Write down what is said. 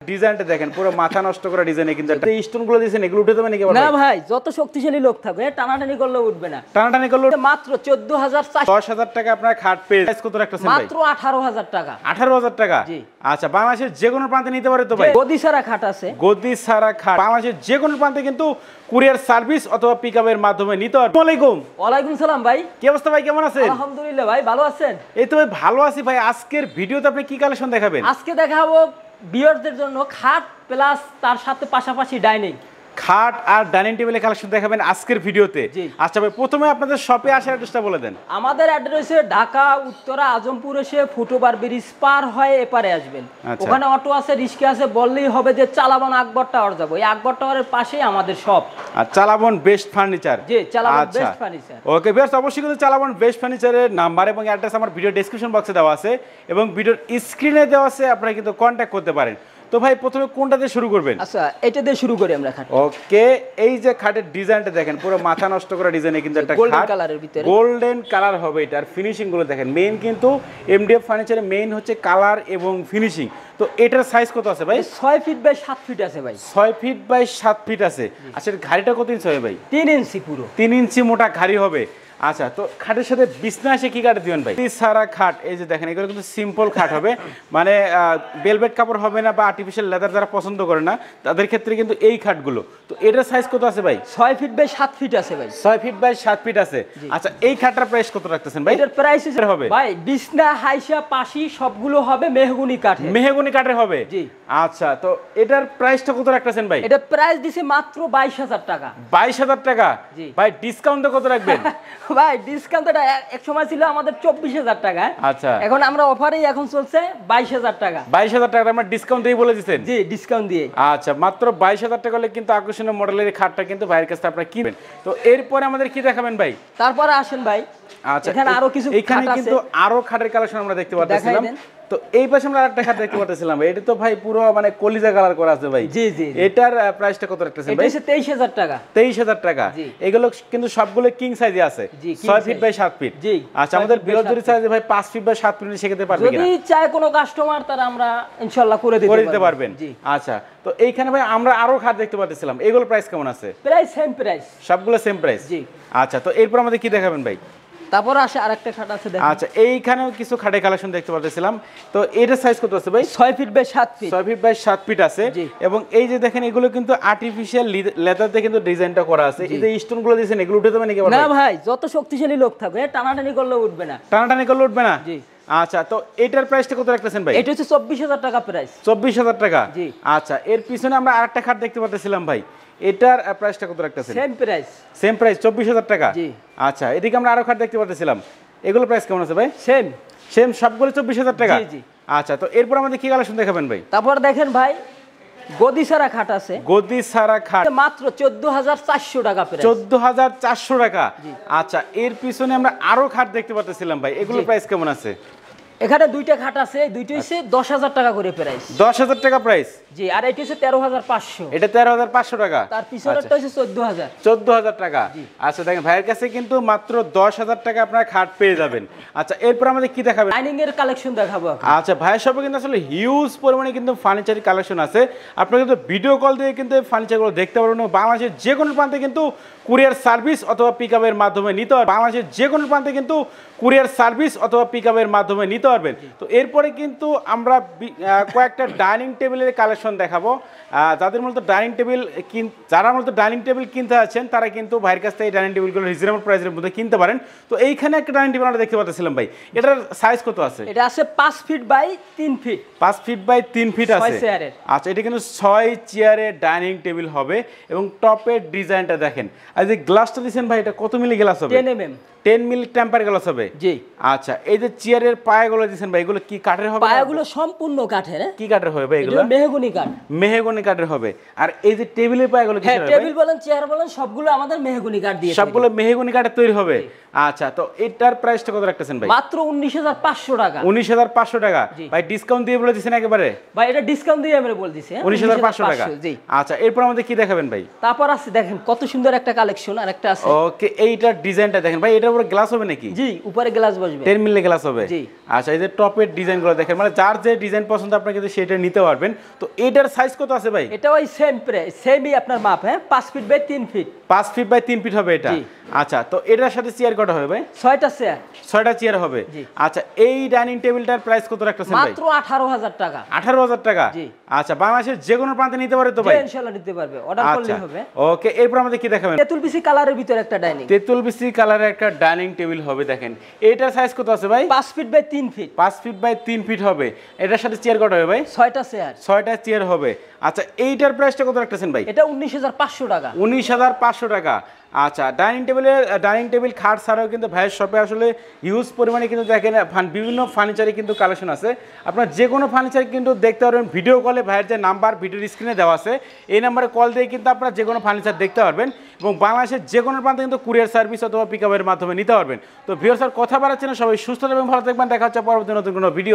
ডিজাইনটা দেখেন পুরো মাথা নষ্ট করা ডিজাইনে কিন্তু একটা স্টোনগুলো দিয়েছেন এগুলো উঠে দেবে নাকি না ভাই যত শক্তিশালী লোক থাকবে টানাটানি করলে উঠবে না টানাটানি করলে মাত্র 14400 10000 টাকা আপনার খাট পেয়ে প্রাইস কত রাখতেছেন ভাই মাত্র 18000 টাকা 18000 টাকা জি আচ্ছা বাংলাদেশের যে কোনো প্রান্তে নিতে পারে তো ভাই গদি সারা খাট আছে গদি সারা খাট বাংলাদেশের যে কোনো প্রান্তে কিন্তু কুরিয়ার সার্ভিস অথবা পিকআপের মাধ্যমে নিতে পারবেন। আসসালামু আলাইকুম। ওয়ালাইকুম সালাম ভাই কি অবস্থা ভাই কেমন আছেন? আলহামদুলিল্লাহ ভাই ভালো আছেন? এই তো ভাই ভালো আছি ভাই। আজকের ভিডিওতে আপনি কি কালেকশন দেখাবেন? আজকে দেখাবো ভিউয়ারদের জন্য খাট প্লাস তার সাথে পাশাপাশি ডাইনিং খাট আর ডাইনিং টেবিলের কালেকশন দেখাবেন আজকের ভিডিওতে। আচ্ছা ভাই প্রথমে আপনাদের শপে আসার অ্যাড্রেসটা বলে দেন। আমাদের অ্যাড্রেস হচ্ছে ঢাকা উত্তরা আজমপুর এসে ফুটওভার ব্রিজ পার হয়ে এপারে আসবেন। ওখানে অটো আছে রিক্সা আছে বললেই হবে যে চালাবন আকবর টাওয়ার যাব। এই আকবর টাওয়ারের পাশেই আমাদের শপ। আর চালাবন বেস্ট ফার্নিচার। জি চালাবন বেস্ট ফার্নিচার। ওকে ভিউয়ার্স অবশ্যই কিন্তু চালাবন বেস্ট ফার্নিচারের নাম্বার এবং অ্যাড্রেস আমার ভিডিও ডেসক্রিপশন বক্সে দেওয়া আছে এবং ভিডিওর স্ক্রিনে দেওয়া আছে, আপনারা কিন্তু কন্টাক্ট করতে পারেন। তো ভাই প্রথমে কোনটা দিয়ে শুরু করবেন? আচ্ছা এটা দিয়ে শুরু করি আমরা খাট। ওকে এই যে খাটের ডিজাইনটা দেখেন পুরো মাথা নষ্ট করা ডিজাইনে কিন্তু একটা গোল্ডেন কালারের ভিতরে গোল্ডেন কালার হবে এটা। আর ফিনিশিং গুলো দেখেন মেইন কিন্তু এমডিএফ ফার্নিচারের মেইন হচ্ছে কালার এবং ফিনিশিং। তো এটার সাইজ কত আছে ভাই? 6 ফিট বাই 7 ফিট আছে ভাই। 6 ফিট বাই 7 ফিট আছে। আচ্ছা ঘাড়িটা কত ইঞ্চি হবে ভাই? 3 ইঞ্চি পুরো 3 ইঞ্চি মোটা ঘাড়ি হবে। আচ্ছা তো খাটের সাথে বিছনা এসে কি কাঠ দিবেন ভাই? সারা খাট এই যে দেখেন এগুলো কিন্তু সিম্পল খাট হবে, মানে বেলভেট কাপড় হবে না বা আর্টিফিশিয়াল লেদার যারা পছন্দ করে না তাদের ক্ষেত্রে কিন্তু এই খাটগুলো। তো এটার সাইজ কত আছে ভাই? 6 ফিট বাই 7 ফিট আছে ভাই। 6 ফিট বাই 7 ফিট আছে। আচ্ছা এই খাটটার প্রাইস কত রাখতেছেন ভাই? এটার প্রাইস হবে ভাই বিছনা হাইসা পাশি সবগুলো হবে মেহগনি কাঠের। মেহগনি কাঠের হবে জি। আচ্ছা তো এটার প্রাইসটা কত রাখতেছেন ভাই? এটা প্রাইস দিছে মাত্র 22000 টাকা। 22000 টাকা জি। ভাই ডিসকাউন্টে কত রাখবেন? ভাই ডিসকাউন্ট এটা এক সময় ছিল আমাদের 24000 টাকা। আচ্ছা এখন আমরা অফারেই এখন চলছে 22000 টাকা। 22000 টাকা আমরা ডিসকাউন্ট দিয়ে বলে দিবেন? জি ডিসকাউন্ট দিয়ে। আচ্ছা মাত্র 22000 টাকা হলে কিন্তু আকর্ষণীয় মডেলের খাটটা কিন্তু ভাইয়ের কাছে আপনারা কিনবেন। তো এরপরে আমাদের কি দেখাবেন ভাই? তারপরে আসেন ভাই। আচ্ছা এখানে আরো কিছু এখানে কিন্তু আরো খাটের কালেকশন আমরা দেখতে পাচ্ছিলাম। তো এই পাশে আমরা আরেকটা খাট দেখতে পাচ্ছিলাম। এটা তো ভাই পুরো মানে কলিজা কালার করা আছে ভাই। জি জি এটার প্রাইসটা কত রাখতেছেন ভাই? এটা 23000 টাকা। 23000 টাকা। এগুলো কিন্তু সবগুলো কিং সাইজে আছে 6 ফিট বাই 7 ফিট। জি আচ্ছা আমাদের বিরোধী সাইজে ভাই 5 ফিট বাই 7 ফিট শেখাতে পারবে কিনা? যদি চায় কোনো কাস্টমার তারা আমরা ইনশাআল্লাহ করে দিতে পারবেন। আচ্ছা তো এইখানে ভাই আমরা আরো খাট দেখতে পাচ্ছিলাম, এগুলো প্রাইস কেমন আছে? প্রাইস সেম প্রাইস, সবগুলো সেম প্রাইস জি। আচ্ছা তো এরপর আমাদের কি দেখাবেন ভাই? তারপর আসে আরেকটা খাট আছে দেখেন। আচ্ছা এইখানেও কিছু খাটের কালেকশন দেখতে পাচ্ছিলাম। তো এটার সাইজ কত আছে ভাই? 6 feet by 7 feet. 6 feet by 7 feet আছে এবং এই যে দেখেন এগুলো কিন্তু আর্টিফিশিয়াল লেদার দিয়ে কিন্তু ডিজাইনটা করা আছে। এই যে স্টোনগুলো দিয়েছেন এগুলো উঠে দেবে নাকি? না ভাই যত শক্তিশালী লোক থাকবে টানাটানি করলে উঠবে না। টানাটানি করলে উঠবে না জি। আচ্ছা তো এটার প্রাইসটা কত রাখতেছেন ভাই? এটা হচ্ছে 24000 টাকা প্রাইস। 24000 টাকা জি। আচ্ছা এর পিছনে আমরা আরেকটা খাট দেখতে পাচ্ছিলাম ভাই, এটার প্রাইসটা কত রাখতেছেন? Same price. সেম প্রাইস 24000 টাকা জি। আচ্ছা এদিকে আমরা আরো খাট দেখতে পাচ্ছিলাম, এগুলো প্রাইস কেমন আছে ভাই? সেম সেম সবগুলো 24000 টাকা জি জি। আচ্ছা তো এরপর আমাদের কি কালেকশন দেখাবেন ভাই? তারপর দেখেন ভাই গদি সারা খাট আছে। গদি সারা খাট মাত্র 14400 টাকা প্রাইস। 14400 টাকা। আচ্ছা এর পিছনে আমরা আরো খাট দেখতে পাচ্ছিলাম ভাই, এগুলো প্রাইস কেমন আছে? এখানে দুইটা খাট আছে, দুইটা হচ্ছে 10000 টাকা করে প্রাইস। 10000 টাকা প্রাইস জি। আর এটা হচ্ছে 13500। এটা 13500 টাকা। তার পিছনেরটা হচ্ছে 14000। 14000 টাকা। আচ্ছা দেখেন ভাইয়ের কাছে কিন্তু মাত্র 10000 টাকা আপনারা খাট পেয়ে যাবেন। আচ্ছা এরপর আমাদের কি দেখাবেন? ডাইনিং এর কালেকশন দেখাবো। আচ্ছা ভাইয়ের শপে কিন্তু আসলে হিউজ পরিমাণে কিন্তু ফার্নিচারের কালেকশন আছে। আপনারা কিন্তু ভিডিও কল দিয়ে কিন্তু এই ফার্নিচারগুলো দেখতে পারবেন। বাংলাদেশের যে কোনো প্রান্তে কিন্তু কুরিয়ার সার্ভিস অথবা পিকআপের মাধ্যমে নিতে পারবেন। বাংলাদেশের যে কোনো প্রান্তে কিন্তু কুরিয়ার সার্ভিস অথবা পিকআপের মাধ্যমে নিতে পারবেন। তো এরপরে কিন্তু আমরা কয়েকটা ডাইনিং টেবিলের কালেকশন দেখাবো। যাদের মূলত ডাইনিং টেবিল যারা মূলত ডাইনিং টেবিল কিনতে আছেন তারা কিন্তু ভাইয়ের কাছ থেকে এই ডাইনিং টেবিলগুলো রিজনেবল প্রাইসের মধ্যে কিনতে পারেন। তো এইখানে একটা ডাইনিং টেবিল আমরা দেখতে পাচ্ছিলাম ভাই, এটার সাইজ কত আছে? এটা আছে 5 feet by 3 feet. 5 feet by 3 feet আছে। আচ্ছা এটা কিন্তু 6 চেয়ারের ডাইনিং টেবিল হবে এবং টপের ডিজাইনটা দেখেন। আর যে গ্লাসটা দিয়েছেন ভাই এটা কত মিলি গ্লাস হবে? 10 mm। 10 মিলি টেম্পার গ্লাস হবে জি। আচ্ছা এই যে চেয়ারের পায়াগুলো দিয়েছেন ভাই এগুলো কি কাঠের হবে? পায়াগুলো সম্পূর্ণ কাঠের। কি কাঠের হবে ভাই? এগুলো মেহগনি কাঠ। মেহগনি কাঠের হবে। আর এই যে টেবিলের পায়াগুলো কি হবে? টেবিল বলেন চেয়ার বলেন সবগুলো আমাদের মেহগনি কাঠ দিয়ে, সবগুলো মেহগনি কাঠের তৈরি হবে। আচ্ছা তো এটার প্রাইসটা কত রাখতেছেন ভাই? মাত্র 19500 টাকা। 19500 টাকা ভাই ডিসকাউন্ট দিয়ে বলে দিয়েছেন একেবারে? ভাই এটা ডিসকাউন্ট দিয়ে আমরা বল দিছি 19500 টাকা জি। আচ্ছা এরপর আমাদের কি দেখাবেন ভাই? তারপর আছে দেখেন কত সুন্দর একটা কালেকশন আর একটা আছে। ওকে এইটার ডিজাইনটা দেখেন ভাই, এটার উপরে গ্লাস হবে নাকি? জি উপরে গ্লাস বসবে। 10 মিলি গ্লাস হবে জি। আচ্ছা আচ্ছা, এই যে টপের ডিজাইনগুলো দেখেন, মানে যার যে ডিজাইন পছন্দ আপনি কিন্তু সেটা নিতে পারবেন। তো এটার সাইজ কত আছে ভাই? এটা ওই সেমই আপনার মাপ, হ্যাঁ 5 feet by 3 feet. 5 feet by 3 feet হবে এটা। আচ্ছা, তো এটার সাথে চেয়ার কটা হবে ভাই? 6টা চেয়ার। 6টা চেয়ার হবে। আচ্ছা, এই ডাইনিং টেবিলটার প্রাইস কত রাখতেছেন ভাই? মাত্র 18,000 টাকা। 18,000 টাকা। আচ্ছা, বাংলাদেশের যে কোনো প্রান্তে নিতে পারে তো ভাই? ইনশাআল্লাহ নিতে পারবে, অর্ডার করলেই হবে। ওকে, এরপর আমাদের কি দেখাবেন? তেঁতুল বিসি কালারের ভিতরে একটা ডাইনিং। তেঁতুল বিসি কালারের একটা ডাইনিং টেবিল হবে দেখেন। এটার সাইজ কত আছে ভাই? 5 feet by 3 feet. 5 feet by 3 feet হবে। এটার সাথে চেয়ার কটা হবে ভাই? 6টা চেয়ার। 6টা চেয়ার হবে। আচ্ছা, এইটার প্রাইসটা কত রাখতেছেন ভাই? এটা 19,500 টাকা। 19,500 টাকা। আচ্ছা, ডাইনিং টেবিল খাট ছাড়াও কিন্তু ভাইয়ের শপে আসলে হিউজ পরিমাণে কিন্তু দেখেন বিভিন্ন ফার্নিচারে কিন্তু কালেকশন আছে। আপনার যে কোনো ফার্নিচার কিন্তু দেখতে পারবেন ভিডিও কলে, ভাইয়ের যে নাম্বার ভিডিওর স্ক্রিনে দেওয়া আছে এই নাম্বারে কল দিয়ে কিন্তু আপনারা যে কোনো ফার্নিচার দেখতে পারবেন এবং বাংলাদেশের যে কোনো প্রান্তে কিন্তু কুরিয়ার সার্ভিস অথবা পিকআপের মাধ্যমে নিতে পারবেন। তো ভিউয়ার্স, আর কথা বাড়াচ্ছি না, সবাই সুস্থ এবং ভালো থাকবেন। দেখা হচ্ছে পরবর্তী নতুন কোনো ভিডিও।